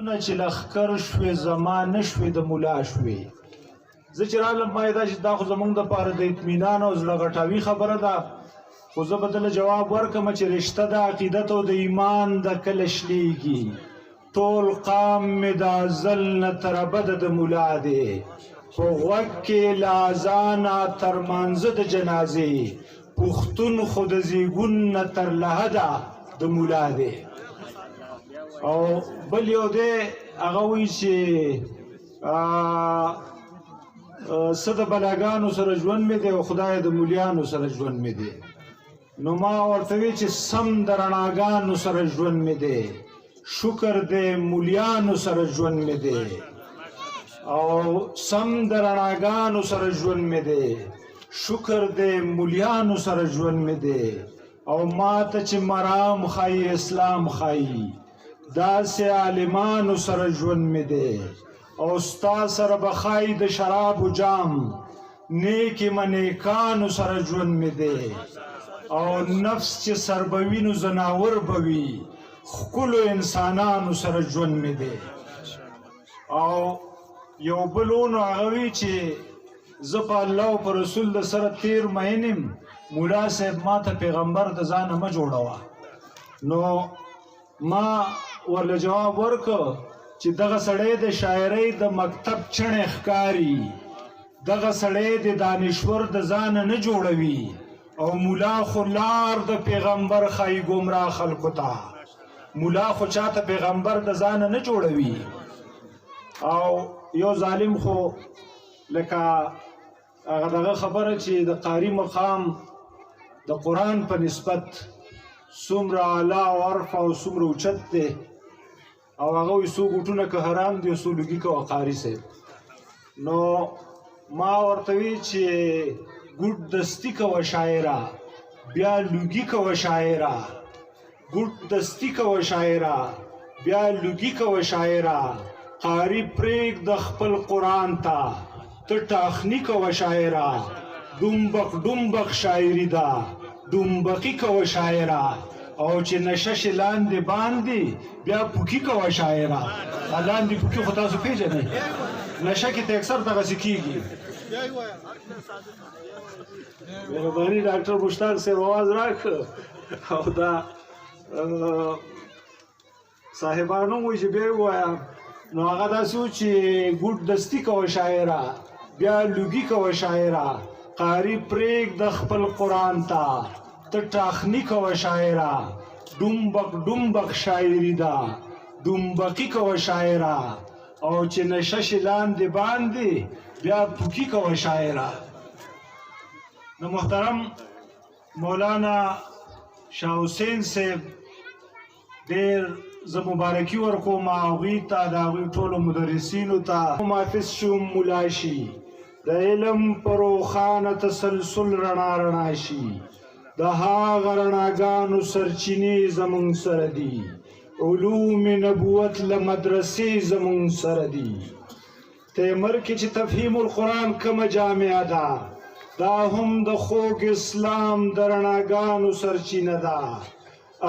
نه چې لښکر شوې زما نه شوې د ملا شوې زه چې رالم ما یې دا چې دا خو زمونږ دپاره د اطمینان او زړه غټاوي خبره ده خو زه به دله جواب ورکړم چې رشته د عقیدت او د ایمان د کله شلېږي ټول قام مې د ازل نه تر ابده د ملا دی په غوږ کې له اذانه تر مانځه د جنازې پښتون خو د زیږون نه تر لحده د ملا دی او بل یو دی هغه وایي چې څه د بلاګانو سره ژوند مې دی او خدای د مولیانو سره ژوند مې دی نو ما ورته وی چې سم د رڼاګانو سره ژوند مې دی شکر دی مولیانو سره ژوند مې دی او سم د رڼاګانو سره ژوند مې دی شکر دی مولیانو سره ژوند مې دی او ما ته چې مرام ښایي اسلام ښایي داسې عالمانو سره ژوند مې دی او ستا سره به ښایي د شرابو جام نیکې منیکانو سره ژوند مې دی او نفس چې سر به وي نو ځناور به وي ښکلو انسانانو سره ژوند مې دی او یو بل و نو هغه وي چې زه په الله او په رسول د سره تیر مین یم مولا صاحب ما ته پیغمبر د ځانه مه جوړوه نو ما ورله جواب ورکړ چې دغه سړی د شاعرۍ د مکتب چڼې ښکاري دغه سړی د دانشور د ځانه نه جوړوي او مولا خو لار د پیغمبر ښایي ګمراه خلکو ته مولا خو چاته پیغمبر د ځانه نه جوړوي او یو ظالم خو لکه هغه دغه خبره چې د قاري مقام د قرآن په نسبت څومره اعلی او عرفه او څومره اوچت دی او هغه وایي څو ګوټونه که حرام دي او څو لوګي کوه قاري صاحب نو ما ورته وی چې ګوټ دستي کوه شاعره بیا لوګي کوه شاعره ګوټ دستي کوه شاعره بیا لوګي کوه شاعره قاري پرېږده خپل قرآن ته ته ټاخني کوه شاعره ډومبق ډومبق شاعري ده ډومبقي کوه شاعره او چې نشه شي لاندې باندې بیا پوکي کوه شاعره لاندې پوکي خو تاسو پېژنئ نشه کې ته اکثر دغسې کېږي مهرباني ډاکټر مشتاق صاحب اواز راکړه او دا صاحبانو وایي چې بیا یې ووایه نو هغه داسې و چې ګوټ دستي کوه شاعره بیا لوګي کوه شاعره قاري پرېږده خپل قرآن ته ته ټاخني کوه شاعره ډومبق ډومبق شاعري ده ډومبقي کوه شاعره او چې نشه شي لاندې باندې بیا پوکي کوه شاعره نو محترم مولانا شاه حسین صاحب ډېر زه مبارکي ورکوم هغوی ته د هغوی ټولو مدرسینو ته محافظ شوم ملا شي د علم په روښانه تسلسل رڼا رڼا شي د هغه رڼاګانو سرچینې زموږ سره دي علوم نبوت له مدرسې زموږ سره دي تیمر کې چې تفهیم القرآن کومه جامعه ده دا هم د خوږ اسلام د رڼاګانو سرچینه ده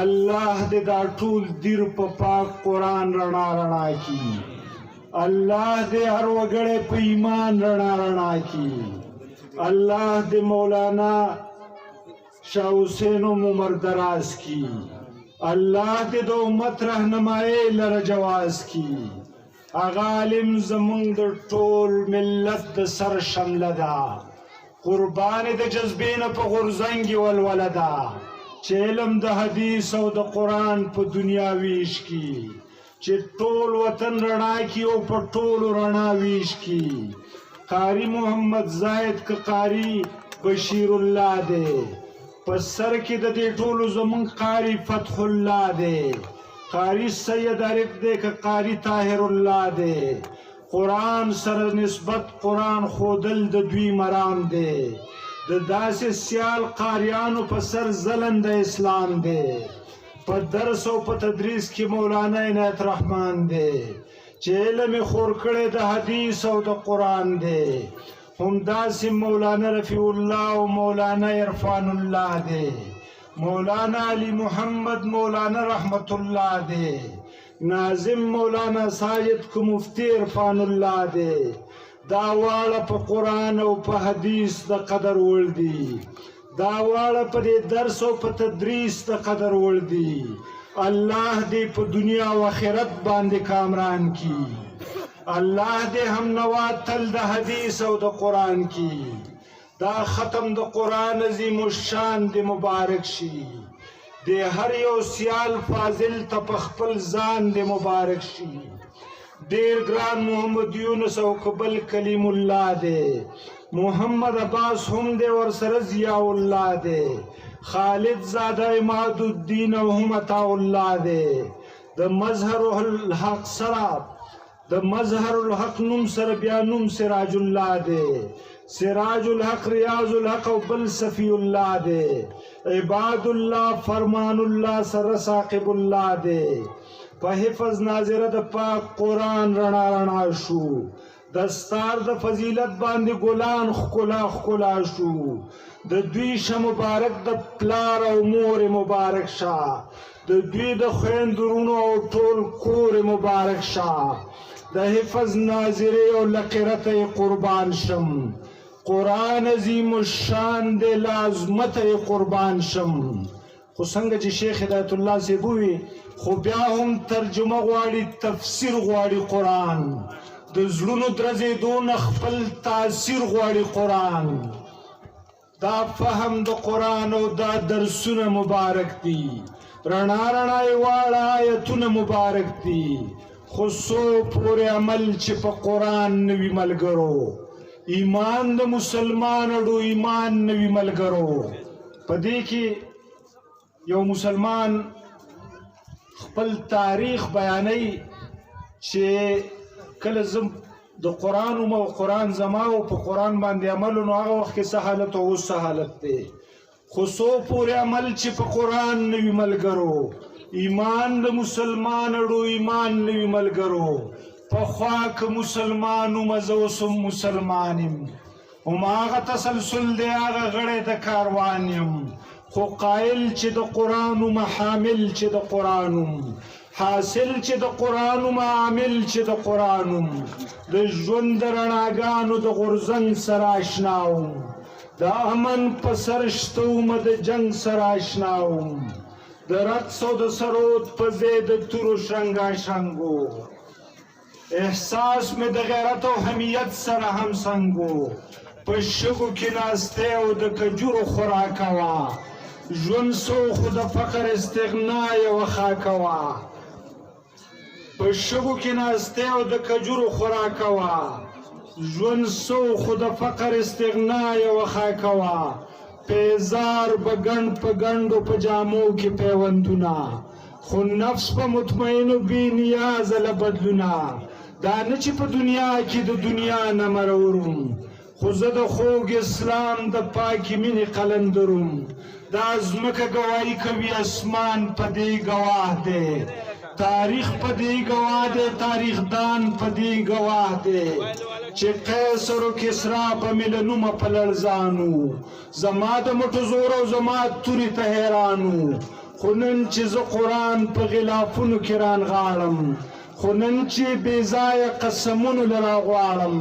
الله دې دا ټول دیر په پاک قرآن رڼا رڼا کړي الله دې هر وګړی په ایمان رڼا رڼا کړي الله دې مولانا شاه حسین عمر دراز کړي الله دې د امت رهنمایۍ لره جواز کړي هغه عالم زموږ د ټول ملت د سر شمله ده قربان د جذبې نه په غورځنګ کې ولوله ده چې علم د حدیث او د قرآن په دنیا ویش کی چې ټول وطن رڼا کی او په ټولو رڼا ویش کی قاری محمد زاهد که قاری بشیر الله دی په سر کې د دې ټولو زمونږ قاری فتح الله دی قاری سید عارف دی که قاری طاهر الله دی قرآن سره نسبت قرآن خودل د دوی مرام دی د داسې سیال قاریانو په سر ظلم د اسلام دی په درس او په تدریس کې مولانا عنایت رحمان دی چې علم یې خور کړی د حدیث او د قرآن دی همداسې مولانا رفیع الله او مولانا عرفان الله دی مولانا علی محمد مولانا رحمت الله دی ناظم مولانا ساجد کو مفتی عرفان الله دی دا واړه په قرآن او په حدیث د قدر وړ دي دا واړه په دې درس او په تدریس د قدر وړ دي الله دې په دنیا او آخرت باندې کامران کی الله دې هم نوا تل د حدیث او د قرآن کی دا ختم د قرآن عظیم الشان دې مبارک شي د هر یو سیال فاضل ته په خپل ځان دې مبارک شي ډیر ګران محمد یونس او قبل کلیم الله دی محمد عباس هم دی ورسره ضیاء الله دی خالد زاده عماد الدین او هم عطا الله دی د مظهر الحق سره د مظهر الحق نوم سره بیا نوم سراج الله دی سراج الحق ریاض الحق او بل صفی الله دی عباد الله فرمان الله سره ساقب الله دی په حفظ ناظره د پاک قرآن رڼا رڼا شو دستار د فضیلت باندې ګلان ښکلا ښکلا شو د دوی شه مبارک د پلار او مور مبارک شه د دوی د خویندرونو او ټول کور مبارک شه د حفظ ناظره او لقرت قربان شم قرآن عظیم الشان د لازمت قربان شم خو څنګه چې شیخ هدایت الله صاحب ووي خو بیا هم ترجمه غواړي تفسیر غواړي قرآن د زړونو درزېدو نه خپل تاثیر غواړي قرآن دا فهم د قرآن او دا درسونه مبارک دي رڼا رڼا یې واړه آیتونه مبارک دي خو څو پورې عمل چې په قرآن نه وي ملګرو ایمان د مسلمان اړو ایمان نه وي ملګرو په دې کې یو مسلمان خپل تاریخ بیانوي چې کله زم د قرآن او قرآن زما او په قرآن باندې عمل نو هغه وخت کې څه حالت او اوس څه حالت دی خو څو پورې عمل چې په قرآن نه وي ملګرو ایمان د مسلمان اړو ایمان نه وي ملګرو پخوا که مسلمان وم زه اوس هم مسلمان یم هماغه تسلسل دی هغه غړی د کاروان یم خو قائل چې د قرآن وم حامل چې د قرآن وم حاصل چې د قرآن وم عامل چې د قرآن وم د ژوند د رڼاګانو د غورځنګ سره اشنا وم د امن په سر شته وم د جنګ سره اشنا وم د رقص او د سرود په ځای د تورو شرنګاشرنګ احساس مې د غیرت او حمیت سره همسنګ و په شګو کې ناستی او د کجورو خوراک وه ژوند سو خو د فقر استغنا یوه خاکه وه په شګو کې ناستی او د کجورو خوراک وه ژوند سو خو د فقر استغنا یوه خاکه وه پیزار به ګنډ په ګنډو په جامو کې پیوندونه خو نفس په مطمئنو بې نیازه له بدلونه دا نه چې په دنیا کې د دنیا نه مرورم خو زه د خوږ اسلام د پاکې مینې قلندرم دا ځمکه ګواهي کوي اسمان په دې ګواه دی تاریخ په دې ګواه دی تاریخ دان په دې ګواه دی چې قیصر و کسرا به مې له نومه په لړزانو زما د مټو زور او زما تورې ته حیرانو خو نن چې زه قرآن په غلافونو کې رانغاړم خو نن چې بې ځایه قسمونو له راغواړم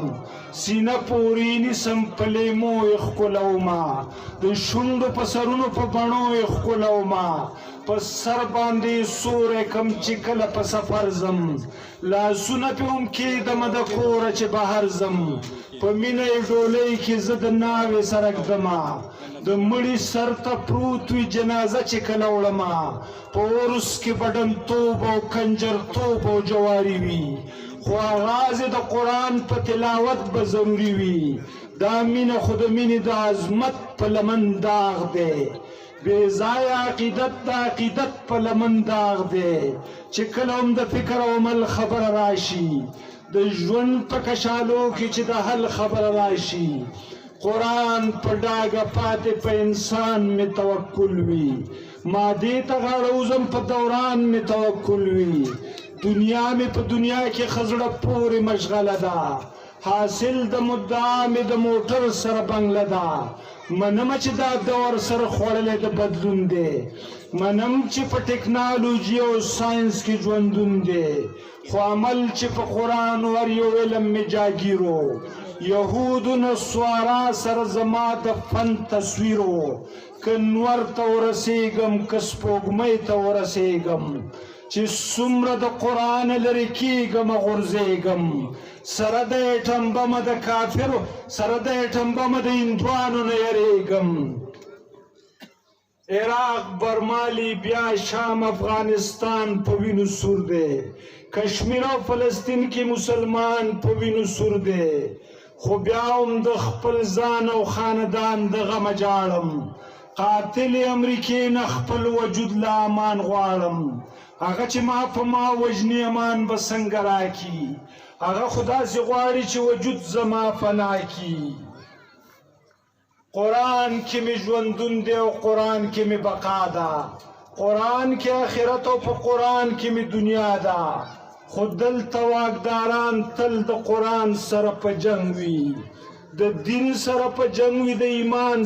سینه پورې نیسم په لیمو یې ښکلومه د شونډو په سرونو په بڼو یې ښکلومه په سر باندې سوری کم چې کله په سفر ځم لاسونه پې هم کېږدمه د کوره چې بهر ځم په مینه یې ډولۍ کې زه د ناوې سره ږدمه د مړي سر ته پروت وي جنازه چې کله وړمه په عرس کې به ډنتوب او کنجرتوب او جواري وي خو آغاز د قرآن په تلاوت به ضروري وي دا مینه خو د مینې د عظمت په لمن داغ دی بې ځایه عقیدت د عقیدت په لمن داغ دی چې کله هم د فکر او عمل خبره راشي د ژوند په کشالو کې چې د حل خبره راشي قرآن په ډاګه پاتې په انسان مې توکل وي مادې ته غاړه وزم په دوران مې توکل وي دنیا مې په دنیا کې خزړه پورې مشغله ده حاصل د مدعا مې د موټر سره بنګله ده منم چې دا دور سره خوړلی د بدلون دی منم چې په ټکنالوژي او ساینس کې ژوندون دی خو عمل چې په قرآن ور یو علم مې جاګیرو یهودو نسوارا سره زما د فن تصویرو که نور ته ورسېږم که سپوږمۍ ته ورسېږم چې څومره د قرآن لرې کېږم غورځېږم سره د ایټم بمه د کافرو سره د ایټم بمه د هندوانو نه یریږم عراق برما لیبیا شام افغانستان په وینو سور دی کشمیر او فلسطین کې مسلمان په وینو سور دی خو بیا هم د خپل ځان او خاندان د غمه جاړم قاتل امریکې نه خپل وجود له امان غواړم هغه چې ما په ما وژني امان به څنګه راکي هغه خو داسې غواړي چې وجود زما فنا کي قرآن کې مې ژوندون دی او قرآن کې مې بقا ده قرآن کې آخرت او په قرآن کې مې دنیا ده خو دلته واکداران تل د قرآن سره په جنګ وي د دین سره په جنګ وي د ایمان